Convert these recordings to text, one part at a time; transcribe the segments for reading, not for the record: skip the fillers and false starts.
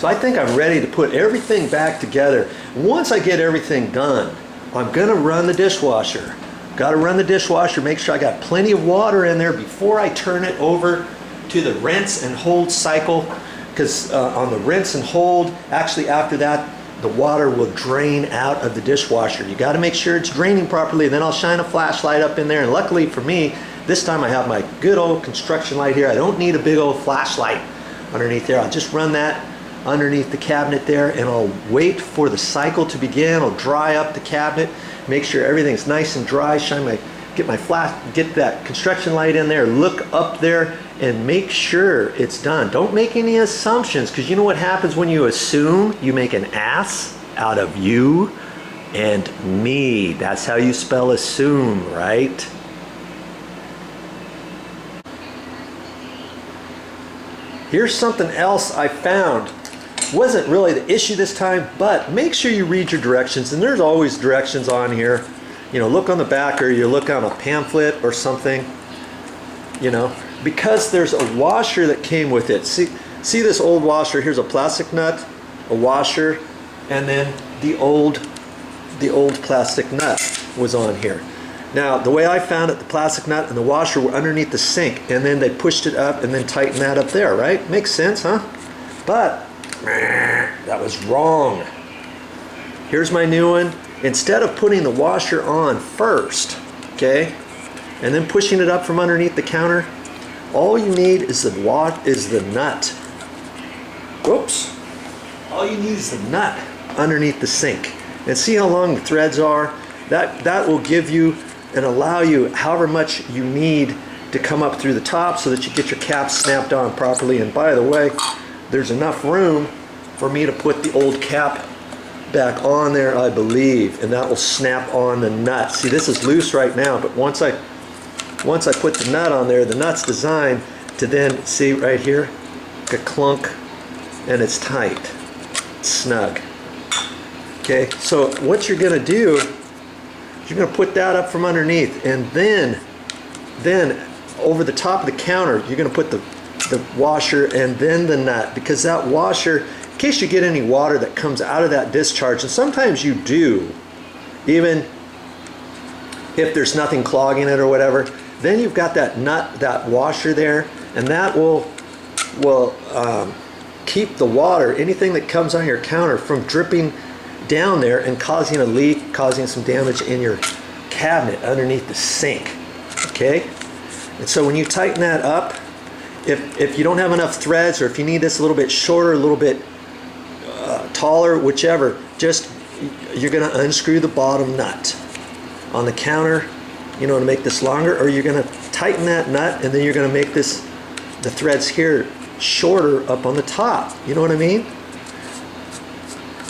So I think I'm ready to put everything back together. Once I get everything done, I'm gonna run the dishwasher. Gotta run the dishwasher, make sure I got plenty of water in there before I turn it over to the rinse and hold cycle, because on the rinse and hold, actually after that, the water will drain out of the dishwasher. You got to make sure it's draining properly. Then I'll shine a flashlight up in there, and luckily for me, this time I have my good old construction light here. I don't need a big old flashlight underneath there. I'll just run that underneath the cabinet there, and I'll wait for the cycle to begin. I'll dry up the cabinet, make sure everything's nice and dry, get that construction light in there, look up there, and make sure it's done. Don't make any assumptions, because you know what happens when you assume? You make an ass out of you and me. That's how you spell assume, right? Here's something else I found. Wasn't really the issue this time, but make sure you read your directions, and there's always directions on here. You know, look on the back, or you look on a pamphlet or something, you know, because there's a washer that came with it. See this old washer? Here's a plastic nut, a washer, and then the old plastic nut was on here. Now, the way I found it, the plastic nut and the washer were underneath the sink, and then they pushed it up and then tightened that up there, right? Makes sense, huh? But that was wrong. Here's my new one. Instead of putting the washer on first, okay, and then pushing it up from underneath the counter, all you need is the nut. Whoops. All you need is the nut underneath the sink. And see how long the threads are? That will give you and allow you however much you need to come up through the top so that you get your cap snapped on properly. And by the way, there's enough room for me to put the old cap back on there, I believe, and that will snap on the nut. See, this is loose right now, but once I put the nut on there, the nut's designed to then, see right here, a clunk, and it's tight, it's snug. Okay, so what you're gonna do is you're gonna put that up from underneath, and then over the top of the counter, you're gonna put the washer and then the nut, because that washer, in case you get any water that comes out of that discharge, and sometimes you do, even if there's nothing clogging it or whatever, then you've got that nut, that washer there, and that will keep the water, anything that comes on your counter, from dripping down there and causing a leak, causing some damage in your cabinet underneath the sink. Okay, and so when you tighten that up, if you don't have enough threads, or if you need this a little bit shorter, a little bit taller, whichever, just you're going to unscrew the bottom nut on the counter, you know, to make this longer, or you're going to tighten that nut, and then you're going to make the threads here shorter up on the top. You know what I mean?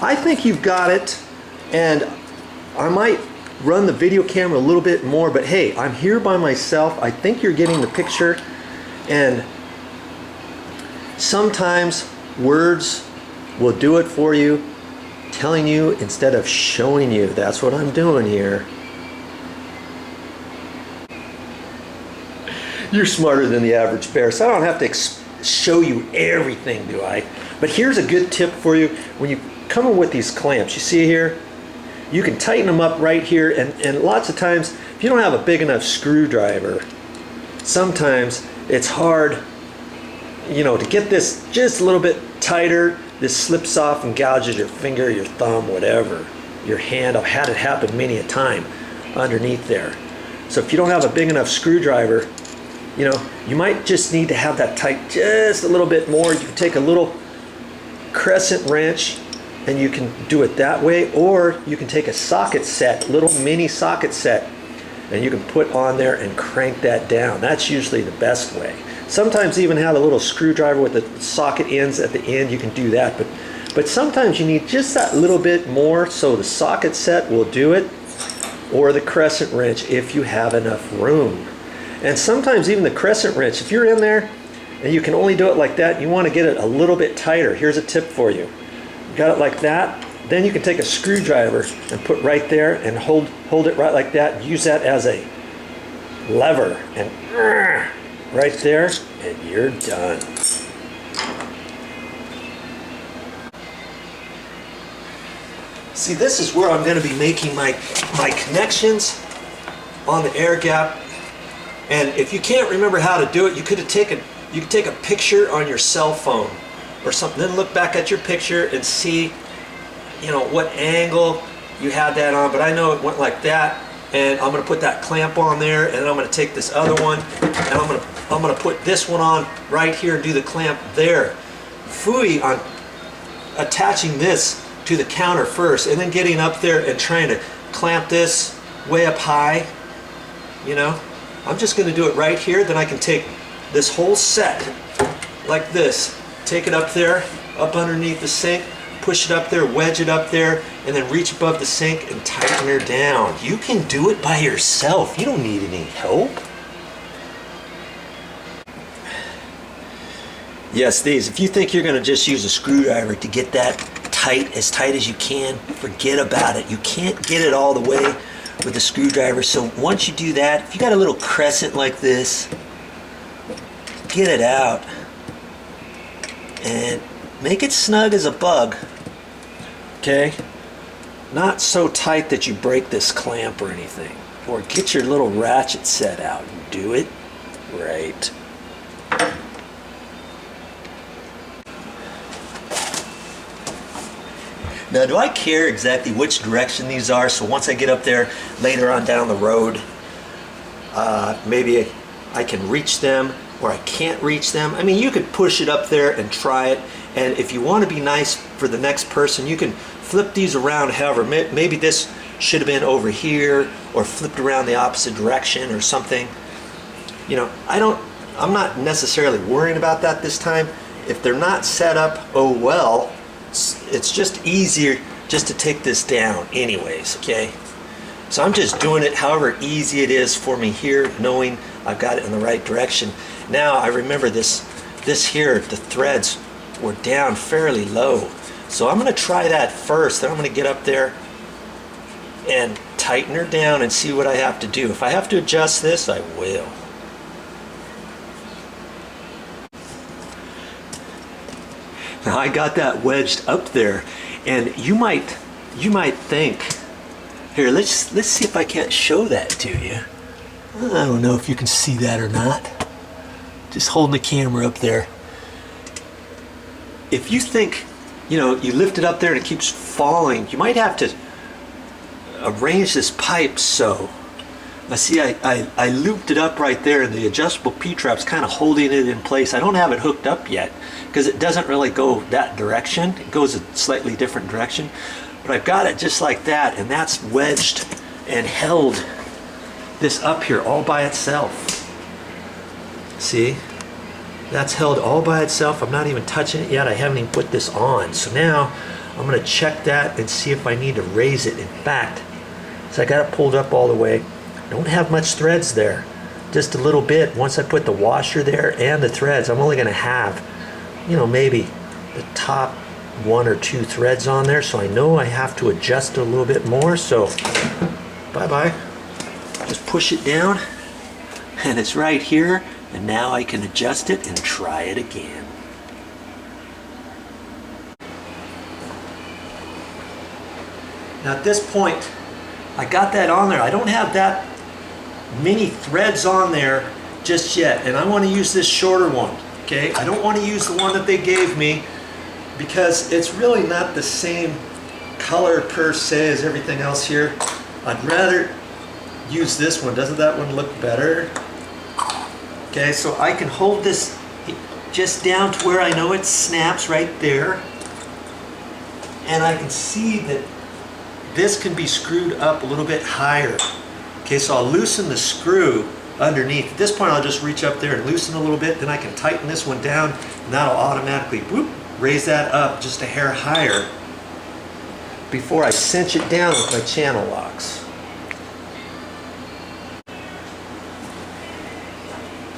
I think you've got it, and I might run the video camera a little bit more, but hey, I'm here by myself. I think you're getting the picture, and sometimes words will do it for you, telling you instead of showing you. That's what I'm doing here. You're smarter than the average bear, so I don't have to show you everything, do I? But here's a good tip for you. When you come in with these clamps, you see here, you can tighten them up right here, and lots of times, if you don't have a big enough screwdriver, sometimes it's hard, you know, to get this just a little bit tighter. This slips off and gouges your finger, your thumb, whatever, your hand. I've had it happen many a time underneath there. So if you don't have a big enough screwdriver, you know, you might just need to have that tight just a little bit more. You can take a little crescent wrench and you can do it that way, or you can take a socket set, little mini socket set, and you can put on there and crank that down. That's usually the best way. Sometimes even have a little screwdriver with the socket ends at the end, you can do that, but sometimes you need just that little bit more, so the socket set will do it, or the crescent wrench if you have enough room. And sometimes even the crescent wrench, if you're in there and you can only do it like that, you want to get it a little bit tighter. Here's a tip for you. You got it like that, then you can take a screwdriver and put right there and hold it right like that, and use that as a lever, and right there, and you're done. See, this is where I'm going to be making my connections on the air gap. And if you can't remember how to do it, you could take a picture on your cell phone or something, then look back at your picture and see, you know, what angle you had that on. But I know it went like that, and I'm going to put that clamp on there, and then I'm going to take this other one and I'm going to put this one on right here and do the clamp there. Phooey on attaching this to the counter first and then getting up there and trying to clamp this way up high. You know, I'm just going to do it right here. Then I can take this whole set like this, take it up there, up underneath the sink, push it up there, wedge it up there, and then reach above the sink and tighten her down. You can do it by yourself. You don't need any help. Yes, these, if you think you're going to just use a screwdriver to get that tight as you can, forget about it. You can't get it all the way with a screwdriver. So once you do that, if you got a little crescent like this, get it out and make it snug as a bug. Okay? Not so tight that you break this clamp or anything. Or get your little ratchet set out and do it right. Now, do I care exactly which direction these are? So once I get up there later on down the road, maybe I can reach them or I can't reach them. I mean, you could push it up there and try it. And if you want to be nice for the next person, you can flip these around. However, maybe this should have been over here or flipped around the opposite direction or something. You know, I'm not necessarily worrying about that this time. If they're not set up, oh well. It's just easier just to take this down anyways, okay? So I'm just doing it however easy it is for me here, knowing I've got it in the right direction. Now I remember this here, the threads were down fairly low. So I'm gonna try that first, then I'm gonna get up there and tighten her down and see what I have to do. If I have to adjust this, I will. Now I got that wedged up there, and you might think, here, let's see if I can't show that to you. I don't know if you can see that or not. Just holding the camera up there. If you think, you know, you lift it up there and it keeps falling, you might have to arrange this pipe so. Now see, I looped it up right there, and the adjustable P-trap's kind of holding it in place. I don't have it hooked up yet because it doesn't really go that direction. It goes a slightly different direction. But I've got it just like that, and that's wedged and held this up here all by itself. See? That's held all by itself. I'm not even touching it yet. I haven't even put this on. So now I'm going to check that and see if I need to raise it. In fact, so I got it pulled up all the way. Don't have much threads there, just a little bit. Once I put the washer there and the threads, I'm only going to have, you know, maybe the top 1 or 2 threads on there, so I know I have to adjust it a little bit more. So bye-bye. Just push it down and it's right here, and now I can adjust it and try it again. Now at this point, I got that on there. I don't have that many threads on there just yet, and I want to use this shorter one. Okay, I don't want to use the one that they gave me because it's really not the same color per se as everything else here. I'd rather use this one. Doesn't that one look better? Okay, so I can hold this just down to where I know it snaps right there, and I can see that this can be screwed up a little bit higher. Okay, so I'll loosen the screw underneath. At this point, I'll just reach up there and loosen a little bit. Then I can tighten this one down, and that'll automatically whoop, raise that up just a hair higher before I cinch it down with my channel locks.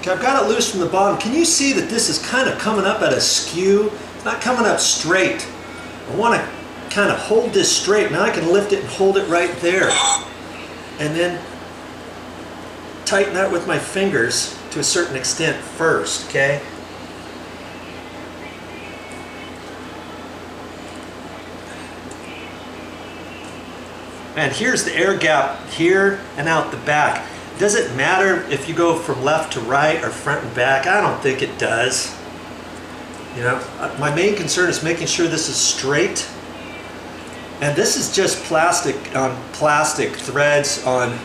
Okay, I've got it loose from the bottom. Can you see that this is kind of coming up at a skew? It's not coming up straight. I want to kind of hold this straight. Now I can lift it and hold it right there, and then tighten that with my fingers to a certain extent first, okay? And here's the air gap here and out the back. Does it matter if you go from left to right or front and back? I don't think it does. You know, my main concern is making sure this is straight. And this is just plastic on plastic threads on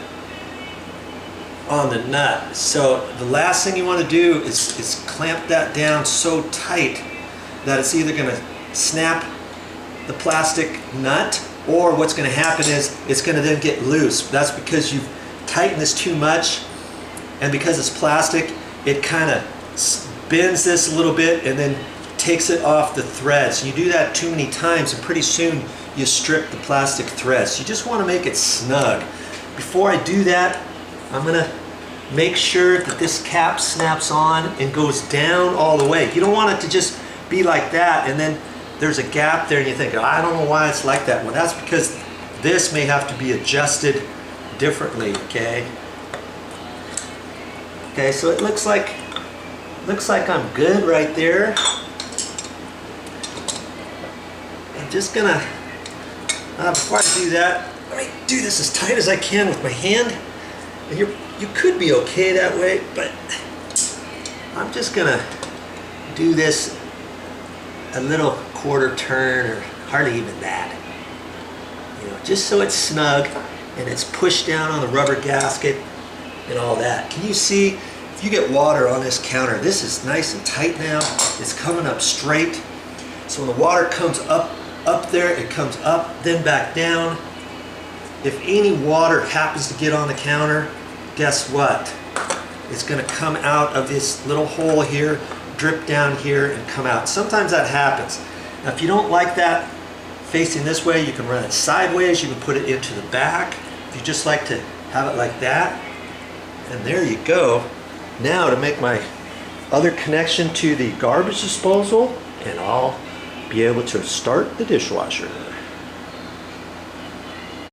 the nut. So the last thing you want to do is clamp that down so tight that it's either going to snap the plastic nut, or what's going to happen is it's going to then get loose. That's because you've tightened this too much, and because it's plastic, it kind of bends this a little bit and then takes it off the threads. You do that too many times and pretty soon you strip the plastic threads. You just want to make it snug. Before I do that, I'm going to make sure that this cap snaps on and goes down all the way. You don't want it to just be like that and then there's a gap there and you think, oh, I don't know why it's like that. Well, that's because this may have to be adjusted differently, okay? Okay, so it looks like I'm good right there. I'm just gonna, before I do that, let me do this as tight as I can with my hand. And you could be okay that way, but I'm just gonna do this a little quarter turn, or hardly even that. You know, just so it's snug and it's pushed down on the rubber gasket and all that. Can you see, if you get water on this counter, this is nice and tight now. It's coming up straight. So when the water comes up there, it comes up, then back down. If any water happens to get on the counter, guess what? It's going to come out of this little hole here, drip down here, and come out. Sometimes that happens. Now, if you don't like that facing this way, you can run it sideways. You can put it into the back. If you just like to have it like that, and there you go. Now to make my other connection to the garbage disposal, and I'll be able to start the dishwasher.